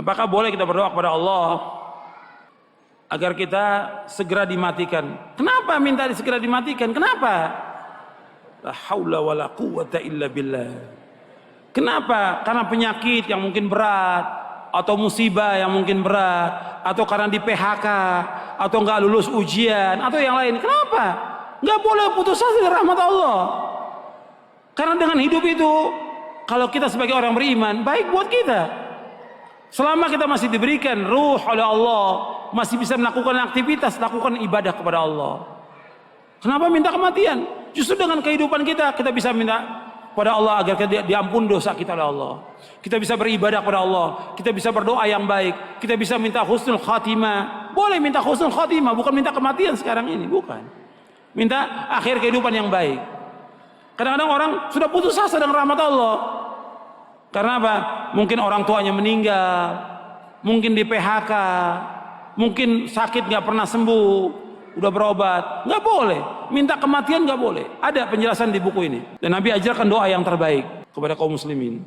Apakah boleh kita berdoa kepada Allah agar kita segera dimatikan? Kenapa minta segera dimatikan? Kenapa? La haula wala quwwata illa billah. Kenapa? Karena penyakit yang mungkin berat, atau musibah yang mungkin berat, atau karena di PHK, atau nggak lulus ujian, atau yang lain. Kenapa? Nggak boleh putus asa dari rahmat Allah. Karena dengan hidup itu, kalau kita sebagai orang beriman, baik buat kita. Selama kita masih diberikan ruh oleh Allah, masih bisa melakukan aktivitas, lakukan ibadah kepada Allah. Kenapa minta kematian? Justru dengan kehidupan kita, kita bisa minta kepada Allah agar diampun dosa kita oleh Allah. Kita bisa beribadah kepada Allah, kita bisa berdoa yang baik, kita bisa minta husnul khatimah. Boleh minta husnul khatimah, bukan minta kematian sekarang ini, bukan. Minta akhir kehidupan yang baik. Kadang-kadang orang sudah putus asa dengan rahmat Allah. Karena apa? Mungkin orang tuanya meninggal, mungkin di PHK, mungkin sakit nggak pernah sembuh, udah berobat, nggak boleh. Minta kematian nggak boleh. Ada penjelasan di buku ini. Dan Nabi ajarkan doa yang terbaik kepada kaum muslimin.